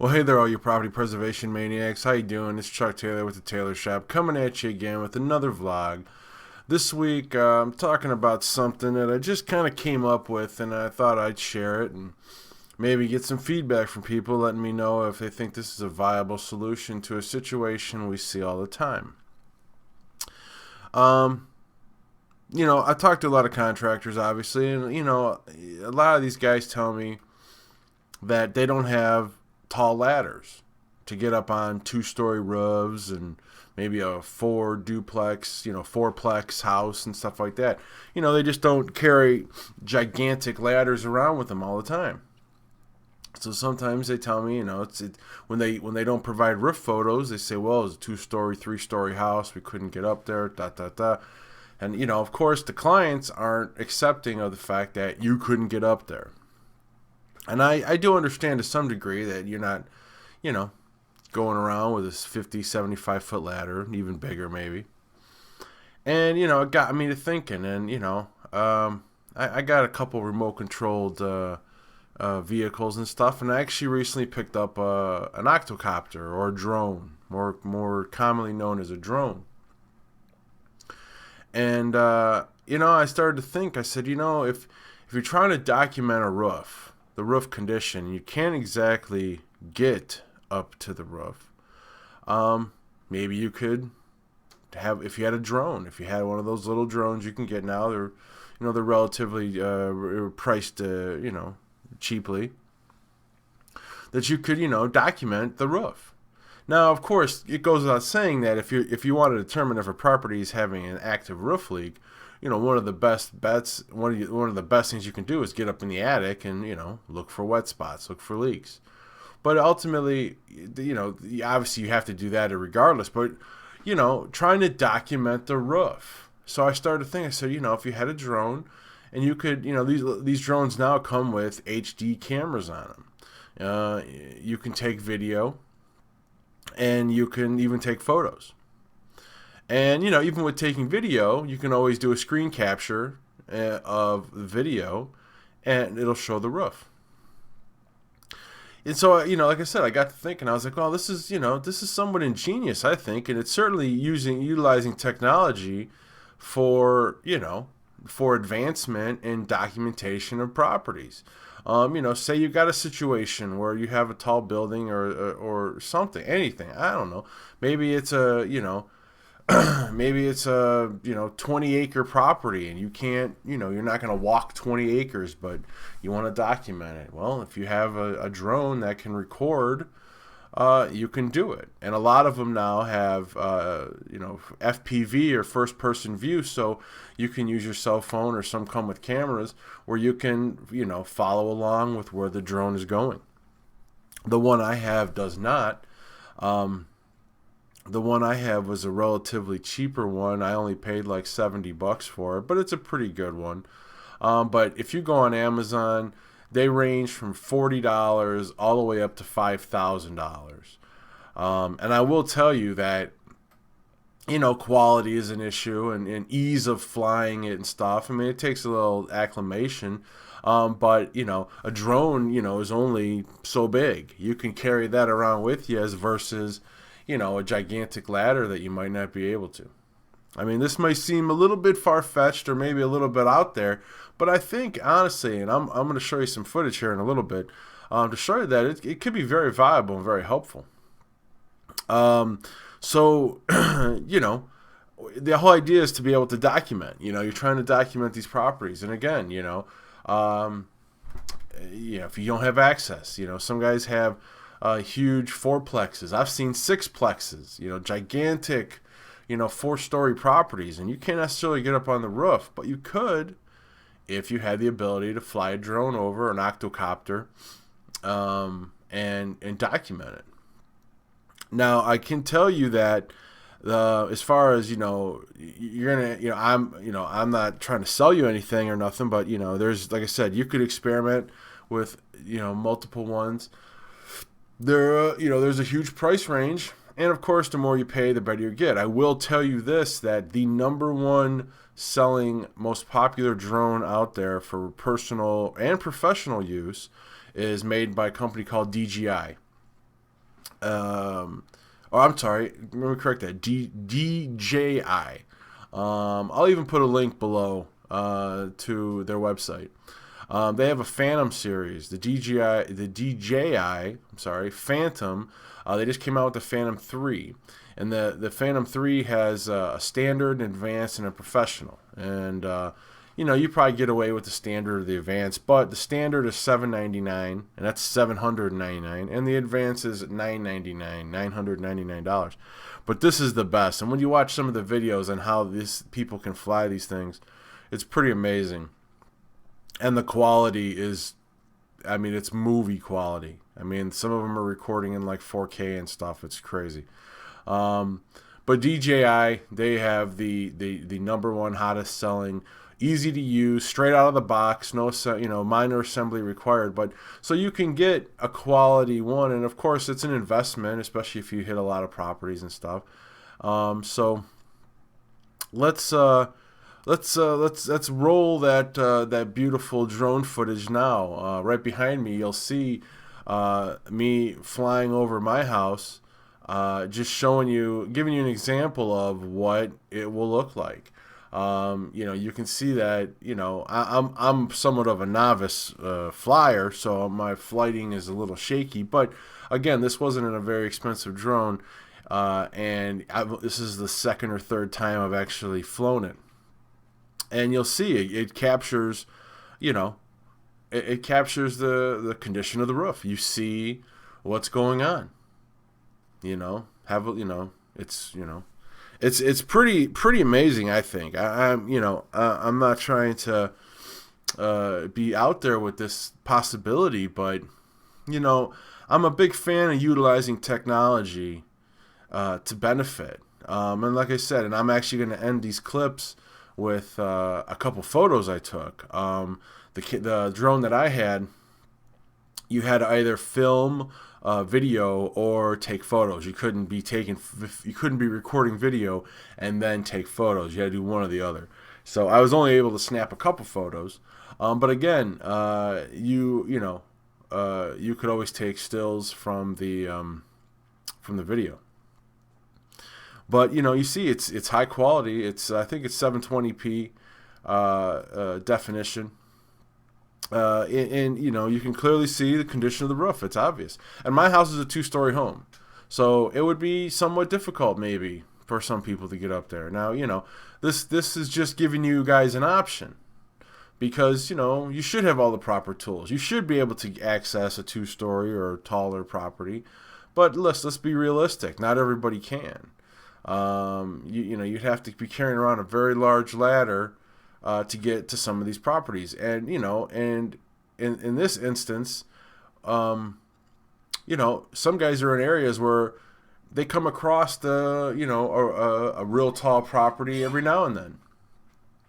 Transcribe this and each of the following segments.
Well, hey there, all you property preservation maniacs. How you doing? It's Chuck Taylor with the Taylor Shop, coming at you again with another vlog. This week, I'm talking about something that I just kind of came up with, and I thought I'd share it and maybe get some feedback from people, letting me know if they think this is a viable solution to a situation we see all the time. Um, I talked to a lot of contractors, obviously, and a lot of these guys tell me that they don't have tall ladders to get up on two-story roofs and maybe a fourplex house and stuff like that. They just don't carry gigantic ladders around with them all the time. So sometimes they tell me, when they don't provide roof photos, they say, well, it's a two-story, three-story house. We couldn't get up there, da da da. And of course, the clients aren't accepting of the fact that you couldn't get up there. And I do understand to some degree that you're not, going around with this 50, 75-foot ladder, even bigger maybe. And, it got me to thinking. And, I got a couple remote-controlled vehicles and stuff. And I actually recently picked up an octocopter or a drone, more commonly known as a drone. And, I started to think, I said, if you're trying to document a roof, the roof condition, you can't exactly get up to the roof. Maybe you could have, if you had a drone, if you had one of those little drones you can get now, they're relatively priced, cheaply, that you could, document the roof. Now, of course, it goes without saying that if you want to determine if a property is having an active roof leak, one of the best bets, one of the best things you can do is get up in the attic and, look for wet spots, look for leaks. But ultimately, obviously you have to do that regardless, but, trying to document the roof. So I started to think, I said, if you had a drone and you could, these drones now come with HD cameras on them. You can take video and you can even take photos. And, even with taking video, you can always do a screen capture of the video, and it'll show the roof. And so, like I said, I got to thinking, I was like, well, this is somewhat ingenious, I think, and it's certainly utilizing technology for, for advancement and documentation of properties. Say you got a situation where you have a tall building or something, anything, I don't know. Maybe it's maybe it's a 20-acre property and you can't, you're not going to walk 20 acres, but you want to document it. Well, if you have a drone that can record, you can do it. And a lot of them now have FPV or first person view, so you can use your cell phone, or some come with cameras where you can follow along with where the drone is going. The one I have does not. The one I have was a relatively cheaper one. I only paid like $70 for it, but it's a pretty good one. But if you go on Amazon, they range from $40 all the way up to $5,000. And I will tell you that, quality is an issue, and ease of flying it and stuff. I mean, it takes a little acclimation. But, a drone, is only so big. You can carry that around with you versus a gigantic ladder that you might not be able to. I mean, this might seem a little bit far-fetched or maybe a little bit out there, but I think, honestly, and I'm going to show you some footage here in a little bit, to show you that it could be very viable and very helpful. So, the whole idea is to be able to document. You're trying to document these properties. And again, if you don't have access, some guys have huge fourplexes. I've seen sixplexes, gigantic, 4-story properties, and you can't necessarily get up on the roof, but you could if you had the ability to fly a drone over, an octocopter, and document it. Now, I can tell you that as far as you're gonna, I'm not trying to sell you anything or nothing, but there's, like I said, you could experiment with multiple ones. There's a huge price range, and of course, the more you pay, the better you get. I will tell you this, that the number one selling, most popular drone out there for personal and professional use is made by a company called DJI. Oh, I'm sorry. Let me correct that. DJI. I'll even put a link below to their website. They have a Phantom series, the DJI. I'm sorry, Phantom. They just came out with the Phantom 3, and the Phantom 3 has a standard, an advanced, and a professional. And you probably get away with the standard or the advanced, but the standard is $799, and that's $799, and the advanced is $999. But this is the best. And when you watch some of the videos on how these people can fly these things, it's pretty amazing. And the quality is, I mean, it's movie quality. I mean, some of them are recording in like 4K and stuff. It's crazy. But DJI, they have the number one hottest selling, easy to use, straight out of the box, no minor assembly required. But so you can get a quality one, and of course it's an investment, especially if you hit a lot of properties and stuff. So let's roll that beautiful drone footage now. Right behind me, you'll see me flying over my house, just showing you, giving you an example of what it will look like. You can see that. I'm somewhat of a novice flyer, so my flighting is a little shaky. But again, this wasn't in a very expensive drone, and this is the second or third time I've actually flown it. And you'll see it captures, it captures the condition of the roof. You see what's going on. It's pretty amazing. I think I'm not trying to be out there with this possibility, but I'm a big fan of utilizing technology to benefit. And like I said, and I'm actually going to end these clips with a couple photos I took. The drone that I had, you had to either film video or take photos. You couldn't be recording video and then take photos. You had to do one or the other. So I was only able to snap a couple photos. But again, you could always take stills from the video. But you see, it's high quality. I think it's 720p definition. And you can clearly see the condition of the roof. It's obvious. And my house is a 2-story home, so it would be somewhat difficult maybe for some people to get up there. Now this is just giving you guys an option, because you should have all the proper tools. You should be able to access a 2-story or taller property. But let's be realistic. Not everybody can. You'd have to be carrying around a very large ladder to get to some of these properties, and and in this instance, some guys are in areas where they come across a real tall property every now and then.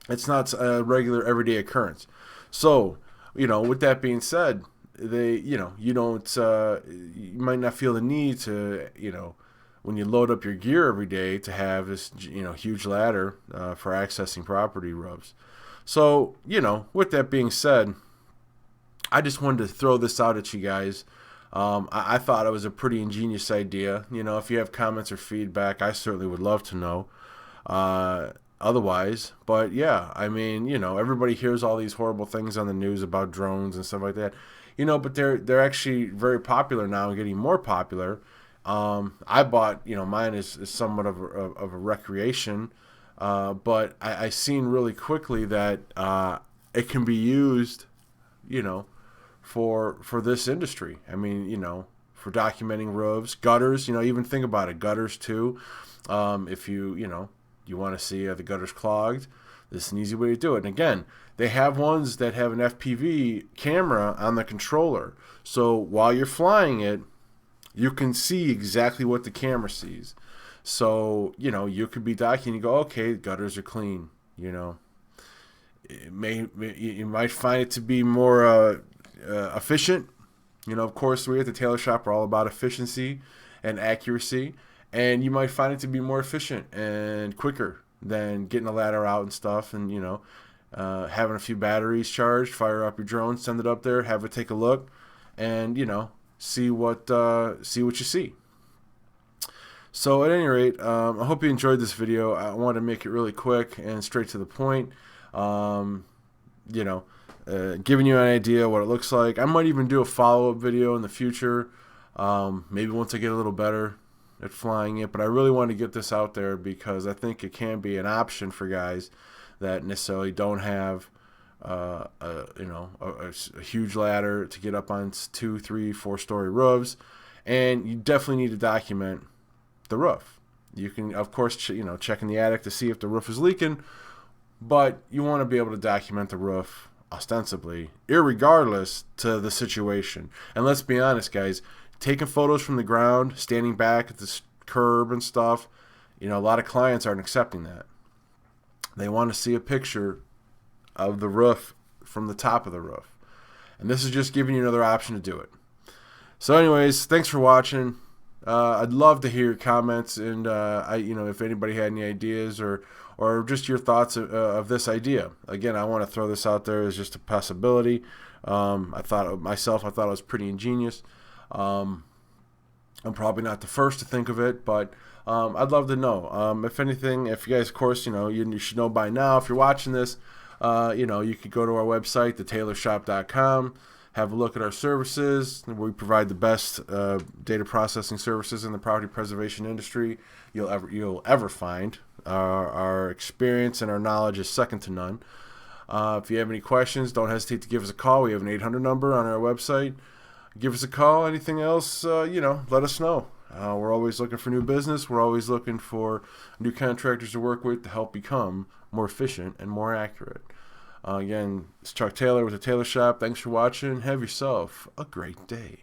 It's not a regular everyday occurrence. So with that being said, you might not feel the need to when you load up your gear every day to have this huge ladder for accessing property roofs. So with that being said, I just wanted to throw this out at you guys. I thought it was a pretty ingenious idea. If you have comments or feedback, I certainly would love to know. Otherwise, but yeah, I mean, everybody hears all these horrible things on the news about drones and stuff like that. But they're actually very popular now and getting more popular. I bought, mine is somewhat of a recreation, but I seen really quickly that it can be used, for this industry. I mean, for documenting roofs, gutters. Even think about it, gutters too. If you want to see the gutters clogged, this is an easy way to do it. And again, they have ones that have an FPV camera on the controller, so while you're flying it, you can see exactly what the camera sees. So, you could be documenting, you go, okay, the gutters are clean. You might find it to be more efficient. Of course, we at the Tailor Shop are all about efficiency and accuracy. And you might find it to be more efficient and quicker than getting a ladder out and stuff, and, having a few batteries charged, fire up your drone, send it up there, have it take a look, and, see what you see. So at any rate, I hope you enjoyed this video. I want to make it really quick and straight to the point. Um, you know, giving you an idea what it looks like. I might even do a follow-up video in the future. Maybe once I get a little better at flying it. But I really want to get this out there because I think it can be an option for guys that necessarily don't have a huge ladder to get up on 2, 3, 4-story roofs, and you definitely need to document the roof. You can, of course, check in the attic to see if the roof is leaking, but you want to be able to document the roof ostensibly, irregardless to the situation. And let's be honest, guys, taking photos from the ground, standing back at the curb and stuff, a lot of clients aren't accepting that. They want to see a picture of the roof from the top of the roof. And this is just giving you another option to do it. So anyways, thanks for watching. I'd love to hear your comments, and if anybody had any ideas or just your thoughts of this idea. Again, I want to throw this out there as just a possibility. I thought it was pretty ingenious. I'm probably not the first to think of it, but I'd love to know. If anything, if you guys, of course, you should know by now. If you're watching this, you could go to our website, thetaylorshop.com. Have a look at our services. We provide the best data processing services in the property preservation industry you'll ever find. Our experience and our knowledge is second to none. If you have any questions, don't hesitate to give us a call. We have an 800 number on our website. Give us a call. Anything else, let us know. We're always looking for new business. We're always looking for new contractors to work with to help become more efficient and more accurate. Again, it's Chuck Taylor with the Taylor Shop. Thanks for watching. Have yourself a great day.